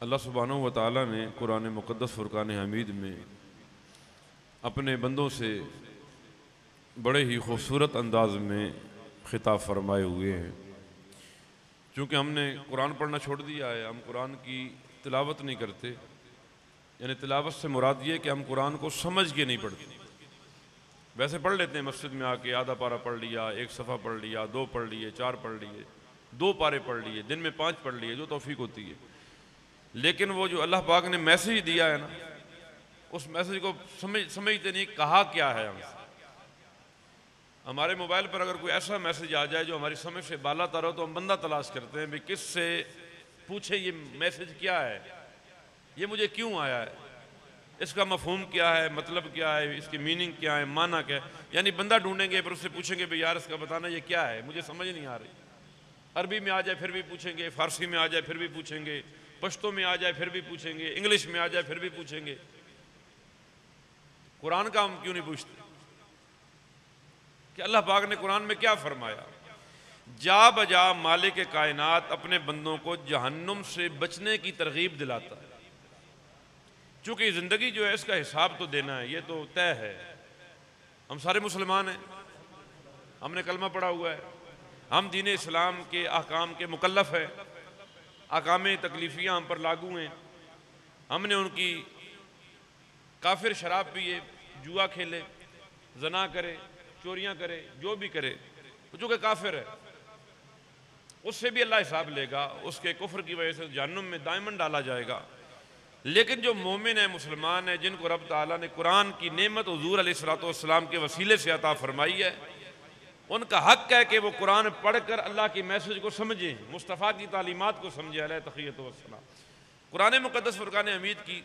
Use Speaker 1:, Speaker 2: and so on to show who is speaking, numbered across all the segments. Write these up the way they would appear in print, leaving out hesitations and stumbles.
Speaker 1: اللہ سبحانہ و تعالیٰ نے قرآن مقدس فرقان حمید میں اپنے بندوں سے بڑے ہی خوبصورت انداز میں خطاب فرمائے ہوئے ہیں۔ چونکہ ہم نے قرآن پڑھنا چھوڑ دیا ہے، ہم قرآن کی تلاوت نہیں کرتے، یعنی تلاوت سے مراد یہ کہ ہم قرآن کو سمجھ کے نہیں پڑھتے۔ ویسے پڑھ لیتے ہیں مسجد میں آ کے، آدھا پارہ پڑھ لیا، ایک صفحہ پڑھ لیا، 2 پڑھ لیے، 4 پڑھ لیے، 2 پارے پڑھ لیے، دن میں 5 پڑھ لیے، جو توفیق ہوتی ہے۔ لیکن وہ جو اللہ پاک نے میسیج دیا ہے نا، اس میسیج کو سمجھتے نہیں کہا کیا ہے ہم سے۔ ہمارے موبائل پر اگر کوئی ایسا میسیج آ جائے جو ہماری سمجھ سے بالا تر ہو تو ہم بندہ تلاش کرتے ہیں بھی کس سے پوچھیں یہ میسیج کیا ہے، یہ مجھے کیوں آیا ہے، اس کا مفہوم کیا ہے، مطلب کیا ہے، اس کی میننگ کیا ہے، معنی کیا ہے، یعنی بندہ ڈھونڈیں گے پھر اس سے پوچھیں گے بھی یار اس کا بتانا یہ کیا ہے، مجھے سمجھ نہیں آ رہی۔ عربی میں آ جائے پھر بھی پوچھیں گے، فارسی میں آ جائے پھر بھی پوچھیں گے، پشتو میں آ جائے پھر بھی پوچھیں گے، انگلش میں آ جائے پھر بھی پوچھیں گے۔ قرآن کا ہم کیوں نہیں پوچھتے کہ اللہ پاک نے قرآن میں کیا فرمایا؟ جا بجا مالک کائنات اپنے بندوں کو جہنم سے بچنے کی ترغیب دلاتا ہے۔ چونکہ یہ زندگی جو ہے اس کا حساب تو دینا ہے، یہ تو طے ہے۔ ہم سارے مسلمان ہیں، ہم نے کلمہ پڑھا ہوا ہے، ہم دین اسلام کے احکام کے مکلف ہیں، احکام تکلیفیاں ہم پر لاگو ہیں۔ ہم نے ان کی کافر شراب پیے، جوا کھیلے، زنا کرے، چوریاں کرے، جو بھی کرے، جو کہ کافر ہے، اس سے بھی اللہ حساب لے گا، اس کے کفر کی وجہ سے جہنم میں دائماً ڈالا جائے گا۔ لیکن جو مومن ہے، مسلمان ہے، جن کو رب تعالیٰ نے قرآن کی نعمت حضور علیہ الصلوۃ کے وسیلے سے عطا فرمائی ہے، ان کا حق ہے کہ وہ قرآن پڑھ کر اللہ کی میسج کو سمجھیں، مصطفیٰ کی تعلیمات کو سمجھیں علیہ تحیۃ والسلام۔ قرآن مقدس فرقان حمید کی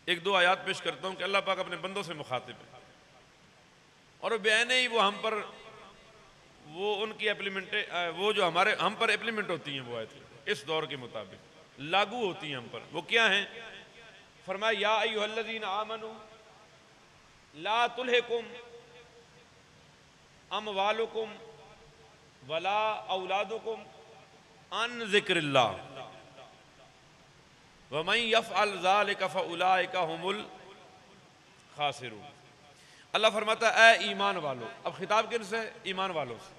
Speaker 1: 1-2 آیات پیش کرتا ہوں کہ اللہ پاک اپنے بندوں سے مخاطب ہے، اور بعین ہی وہ ہم پر وہ ان کی وہ جو ہم پر ایپلیمنٹ ہوتی ہیں، وہ آیتیں اس دور کے مطابق لاگو ہوتی ہیں ہم پر۔ وہ کیا ہیں؟ فرمایا یا ایھا الذین آمنوا لا تلھکم اموالکم ولا اولادکم عن ذکر اللہ ومن یفعل ذلک فاولئک هم الخاسرون۔ اللہ فرماتا ہے اے ایمان والو، اب خطاب کن سے؟ ایمان والوں سے۔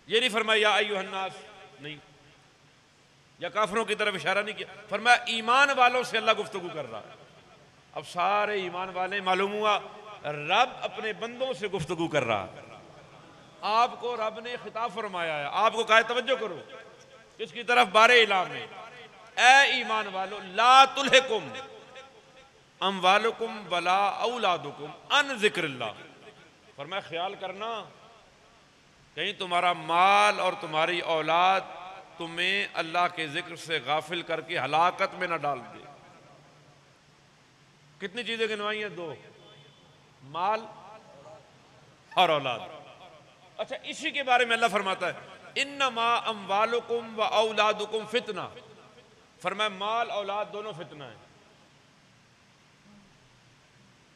Speaker 1: یہ نہیں فرمایا یا ایھا الناس، نہیں، یا کافروں کی طرف اشارہ نہیں کیا، فرمایا ایمان والوں سے اللہ گفتگو کر رہا ہے۔ اب سارے ایمان والے، معلوم ہوا رب اپنے بندوں سے گفتگو کر رہا ہے۔ آپ کو رب نے خطاب فرمایا ہے، آپ کو کہا توجہ کرو، کس کی طرف؟ بار اعلام ہے، اے ایمان والو لا تلھکم اموالکم ولا اولادکم عن ذکر اللہ۔ فرمایا خیال کرنا کہیں تمہارا مال اور تمہاری اولاد تمہیں اللہ کے ذکر سے غافل کر کے ہلاکت میں نہ ڈال دے۔ کتنی چیزیں گنوائی ہیں؟ 2، مال اور اولاد۔ اچھا، اسی کے بارے میں اللہ فرماتا ہے انما اموالکم و اولادکم فتنہ۔ فرمایا مال اولاد دونوں فتنہ ہیں،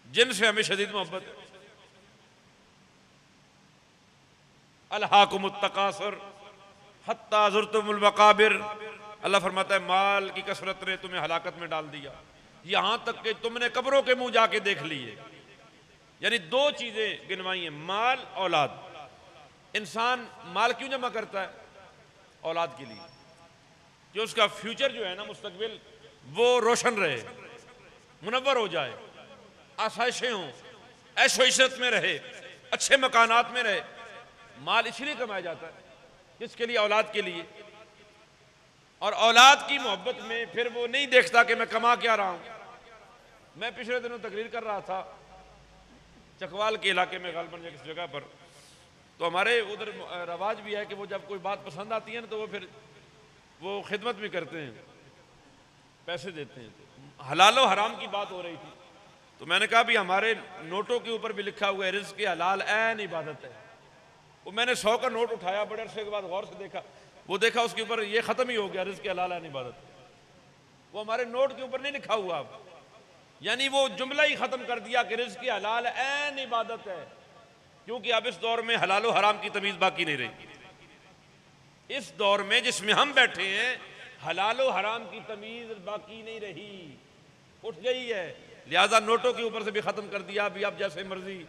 Speaker 1: جن سے ہمیں شدید محبت ہے۔ الہاکم التکاثر حتی زرتم المقابر۔ اللہ فرماتا ہے مال کی کثرت نے تمہیں ہلاکت میں ڈال دیا، یہاں تک کہ تم نے قبروں کے منہ جا کے دیکھ لیے۔ یعنی 2 چیزیں گنوائی ہیں، مال، اولاد۔ انسان مال کیوں جمع کرتا ہے؟ اولاد کے لیے، جو اس کا فیوچر جو ہے نا، مستقبل، وہ روشن رہے، منور ہو جائے، آسائشیں ہوں، عیش و عشرت میں رہے، اچھے مکانات میں رہے۔ مال اس لیے کمایا جاتا ہے، کس کے لیے؟ اولاد کے لیے۔ اور اولاد کی محبت میں پھر وہ نہیں دیکھتا کہ میں کما کیا رہا ہوں۔ میں پچھلے دنوں تقریر کر رہا تھا چکوال کے علاقے میں، غالباً کس جگہ پر، تو ہمارے ادھر رواج بھی ہے کہ وہ جب کوئی بات پسند آتی ہے نا تو وہ پھر وہ خدمت بھی کرتے ہیں، پیسے دیتے ہیں۔ حلال و حرام کی بات ہو رہی تھی تو میں نے کہا بھی ہمارے نوٹوں کے اوپر بھی لکھا ہوا ہے رزق حلال عین عبادت ہے۔ وہ میں نے 100 کا نوٹ اٹھایا، بڑے عرصے کے بعد غور سے دیکھا، وہ دیکھا اس کے اوپر یہ ختم ہی ہو گیا، رزق حلال عین عبادت۔ وہ ہمارے نوٹ کے اوپر نہیں لکھا ہوا اب، یعنی وہ جملہ ہی ختم کر دیا کہ رزق حلال عین عبادت ہے، کیونکہ اب اس دور میں حلال و حرام کی تمیز باقی نہیں رہی۔ اس دور میں جس میں ہم بیٹھے ہیں، حلال و حرام کی تمیز باقی نہیں رہی، اٹھ گئی ہے، لہذا نوٹوں کے اوپر سے بھی ختم کر دیا، ابھی آپ جیسے مرضی